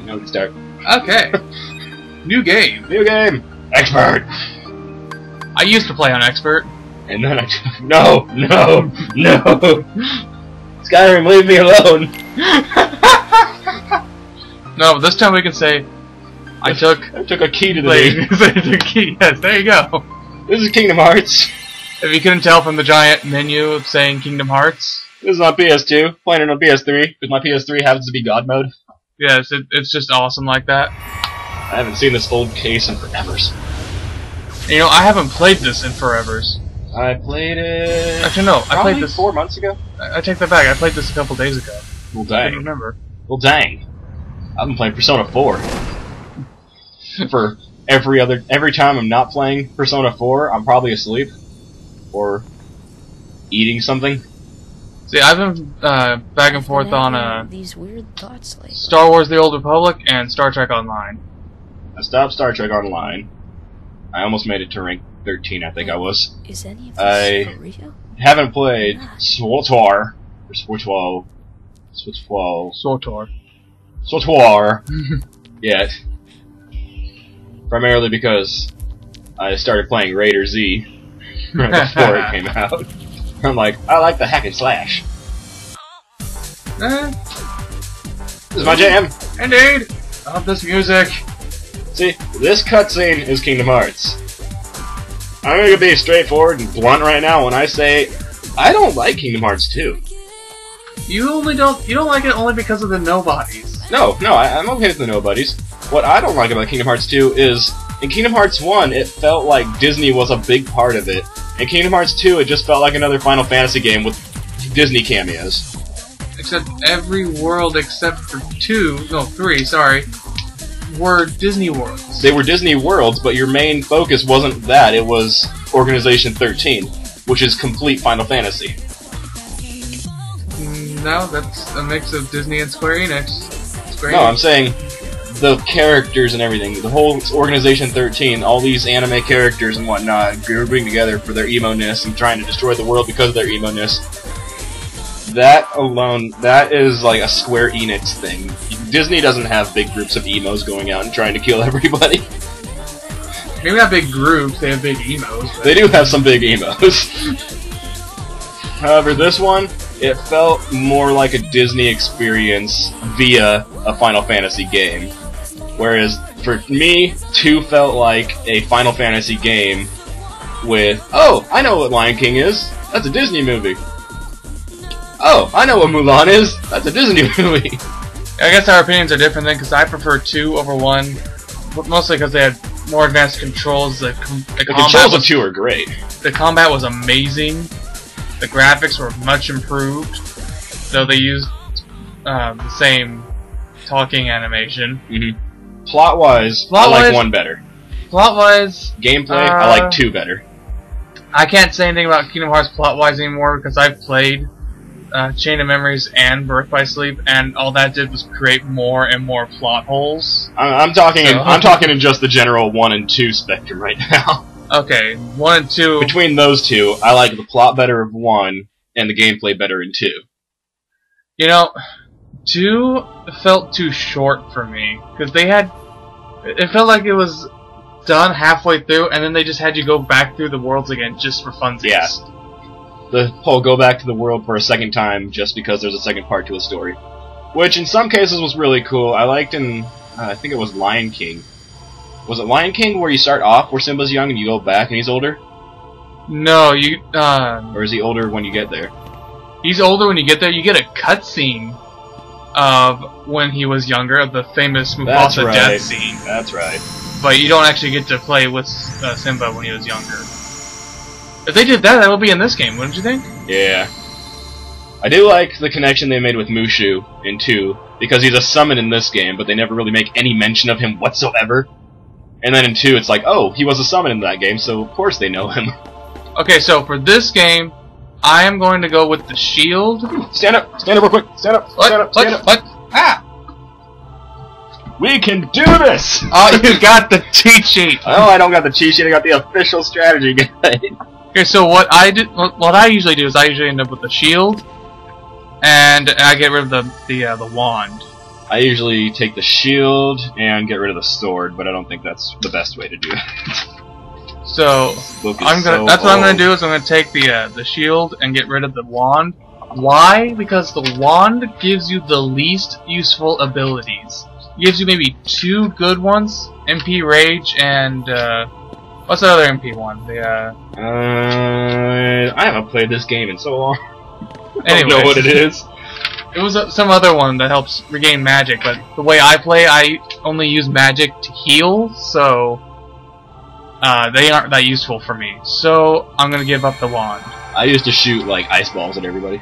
No, we can start. Okay. New game. New game! Expert! I used to play on Expert. And then I... No! No! No! Skyrim, leave me alone! No, but this time we can say, I took a key to the game. the key. Yes, there you go. This is Kingdom Hearts. If you couldn't tell from the giant menu of saying Kingdom Hearts. This is on PS2, playing it on PS3, because my PS3 happens to be God mode. Yes, it's just awesome like that. I haven't seen this old case in forevers. You know, I haven't played this in forevers. I played it... Actually, no, I played this 4 months ago? I take that back, I played this a couple days ago. Well, I dang. don't remember. Well, dang. I've been playing Persona 4. For every time I'm not playing Persona 4, I'm probably asleep. Or eating something. See, I've been back and forth on these weird thoughts lately. Star Wars The Old Republic and Star Trek Online. I stopped Star Trek Online. I almost made it to rank 13, I think I was. Is any of this for real? Haven't played SWTOR yet. Primarily because I started playing Raider Z right before it came out. I'm like, I like the hack and slash. This is my jam. Indeed. I love this music. See, this cutscene is Kingdom Hearts. I'm gonna be straightforward and blunt right now when I say I don't like Kingdom Hearts 2. You don't like it only because of the nobodies. No, I'm okay with the nobodies. What I don't like about Kingdom Hearts 2 is in Kingdom Hearts 1 it felt like Disney was a big part of it. In Kingdom Hearts 2 it just felt like another Final Fantasy game with Disney cameos. Except every world except for 3, sorry, were Disney worlds. They were Disney worlds, but your main focus wasn't that, it was Organization 13, which is complete Final Fantasy. No, that's a mix of Disney and Square Enix. No, I'm saying the characters and everything, the whole Organization 13, all these anime characters and whatnot, grouping together for their emo-ness and trying to destroy the world because of their emo-ness. That alone, that is like a Square Enix thing. Disney doesn't have big groups of emos going out and trying to kill everybody. Maybe not big groups, they have big emos. But... They do have some big emos. However, this one, it felt more like a Disney experience via a Final Fantasy game. Whereas, for me, 2 felt like a Final Fantasy game with, oh, I know what Lion King is. That's a Disney movie. Oh, I know what Mulan is. That's a Disney movie. I guess our opinions are different then, because I prefer 2 over 1, mostly because they had more advanced controls. The controls of 2 are great. The combat was amazing. The graphics were much improved, though they used the same talking animation. Mm-hmm. Plot-wise, I like 1 better. Plot-wise... Gameplay, I like 2 better. I can't say anything about Kingdom Hearts plot-wise anymore, because I've played Chain of Memories and Birth by Sleep, and all that did was create more and more plot holes. I'm talking in just the general 1 and 2 spectrum right now. Okay, 1 and 2... Between those 2, I like the plot better of 1, and the gameplay better in 2. You know, 2 felt too short for me, because they had... It felt like it was done halfway through, and then they just had you go back through the worlds again just for funsies. Yeah. The whole go back to the world for a second time just because there's a second part to a story. Which in some cases was really cool. I liked in, I think it was Lion King. Was it Lion King where you start off where Simba's young and you go back and he's older? No, you, Or is he older when you get there? He's older when you get there. You get a cutscene of when he was younger, of the famous Mufasa death scene. That's right. But you don't actually get to play with Simba when he was younger. If they did that, that would be in this game, wouldn't you think? Yeah. I do like the connection they made with Mushu in 2, because he's a summon in this game, but they never really make any mention of him whatsoever. And then in 2, it's like, oh, he was a summon in that game, so of course they know him. Okay, so for this game, I am going to go with the shield. Stand up real quick. Stand up. What? Ah! We can do this! Oh, you got the cheat sheet. Oh, I don't got the cheat sheet. I got the official strategy guide. Okay, so what I usually do is I usually end up with the shield, and I get rid of the wand. I usually take the shield and get rid of the sword, but I don't think that's the best way to do it. So that's what I'm gonna do. Is I'm gonna take the shield and get rid of the wand. Why? Because the wand gives you the least useful abilities. It gives you maybe 2 good ones: MP Rage and what's the other MP one? I haven't played this game in so long. I don't know what it is. It was some other one that helps regain magic, but the way I play, I only use magic to heal, so they aren't that useful for me. So I'm gonna give up the wand. I used to shoot like ice balls at everybody.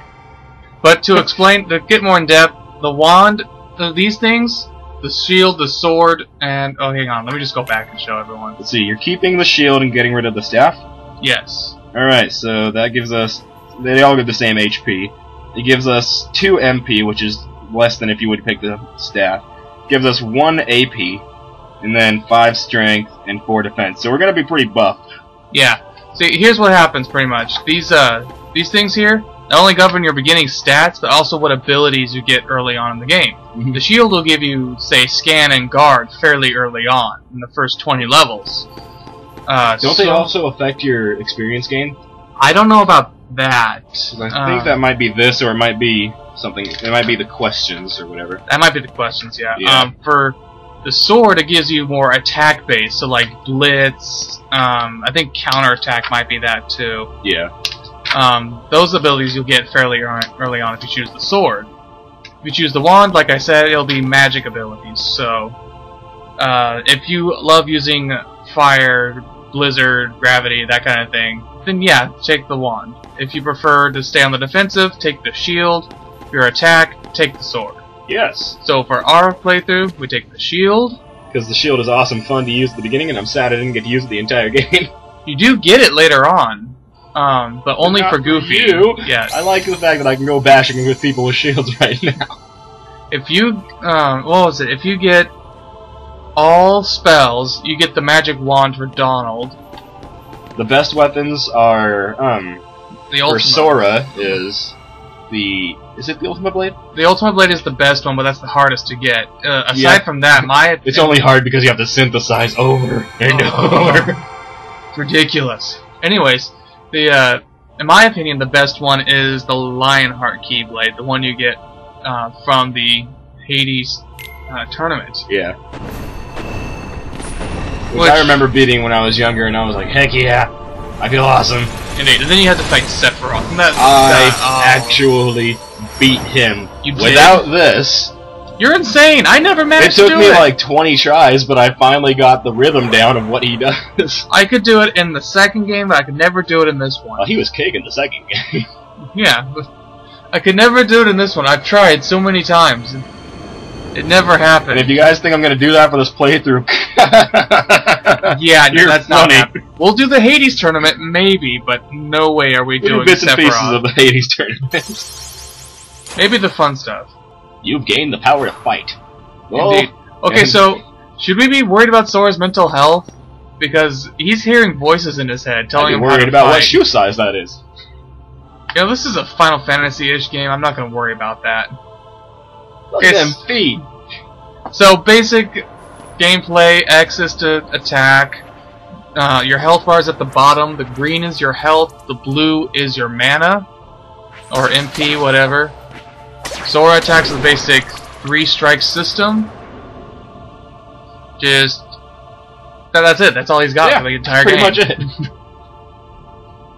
But to explain, to get more in depth, the wand, these things, the shield, the sword, and oh, hang on, let me just go back and show everyone. Let's see, you're keeping the shield and getting rid of the staff? Yes. Alright, so that gives us, they all get the same HP. It gives us 2 MP, which is less than if you would pick the staff. Gives us 1 AP, and then 5 strength and 4 defense. So we're gonna be pretty buffed. Yeah. See, here's what happens pretty much. These things here not only govern your beginning stats, but also what abilities you get early on in the game. Mm-hmm. The shield will give you, say, scan and guard fairly early on in the first 20 levels. Don't they also affect your experience gain? I don't know about that. I think that might be this, or it might be something. It might be the questions or whatever. That might be the questions, yeah. Yeah. For the sword, it gives you more attack base, so like blitz. I think counterattack might be that too. Yeah. Those abilities you'll get fairly early on if you choose the sword. If you choose the wand, like I said, it'll be magic abilities. So, if you love using fire, blizzard, gravity, that kind of thing, then yeah, take the wand. If you prefer to stay on the defensive, take the shield. Your attack, take the sword. Yes. So for our playthrough, we take the shield. Because the shield is awesome fun to use at the beginning, and I'm sad I didn't get to use it the entire game. You do get it later on, but only for Goofy. You. Yes. I like the fact that I can go bashing with people with shields right now. If you, what was it? If you get all spells, you get the magic wand for Donald. The best weapons are, The for ultimate. Sora is the... Is it the Ultimate Blade? The Ultimate Blade is the best one, but that's the hardest to get. Aside from that, It's only hard because you have to synthesize over and over. It's ridiculous. Anyways, in my opinion, the best one is the Lionheart Keyblade, the one you get from the Hades tournament. Yeah. Which I remember beating when I was younger, and I was like, heck yeah, I feel awesome. Indeed. And then you had to fight Sephiroth. And I actually beat him without this. You're insane! I never managed to do it! It took me like 20 tries, but I finally got the rhythm down of what he does. I could do it in the second game, but I could never do it in this one. Well, he was kicking the second game. Yeah, but I could never do it in this one. I've tried so many times. It never happened. And if you guys think I'm going to do that for this playthrough... yeah, no, that's not funny. happening. We'll do the Hades tournament, maybe, but no way are we doing bits and Sephiroth. pieces of the Hades tournament. Maybe the fun stuff. You've gained the power to fight. Indeed. Okay, so should we be worried about Sora's mental health? Because he's hearing voices in his head telling him how to worried about fight. what shoe size that is. You know, this is a Final Fantasy-ish game. I'm not going to worry about that. Look at them feet. So basic gameplay: X is to attack. Your health bar is at the bottom. The green is your health. The blue is your mana, or MP, whatever. Sora attacks with the basic 3-strike system. That's it. That's all he's got for the entire game. Pretty much it.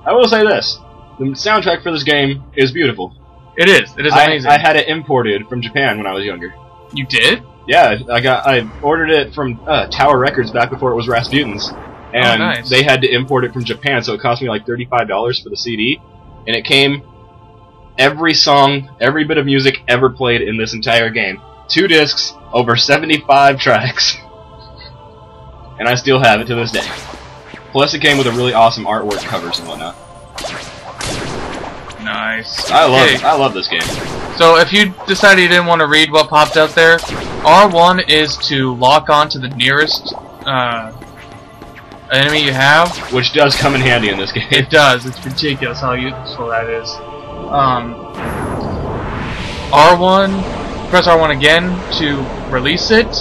I will say this: the soundtrack for this game is beautiful. It is. It is amazing. I had it imported from Japan when I was younger. You did? Yeah, I ordered it from Tower Records back before it was Rasputin's, and nice. They had to import it from Japan, so it cost me like $35 for the CD, and it came every song, every bit of music ever played in this entire game. 2 discs, over 75 tracks, and I still have it to this day. Plus, it came with a really awesome artwork covers and whatnot. Nice. I love this game. So if you decided you didn't want to read what popped up there, R1 is to lock on to the nearest enemy you have. Which does come in handy in this game. It does. It's ridiculous how useful that is. R1 Press R1 again to release it.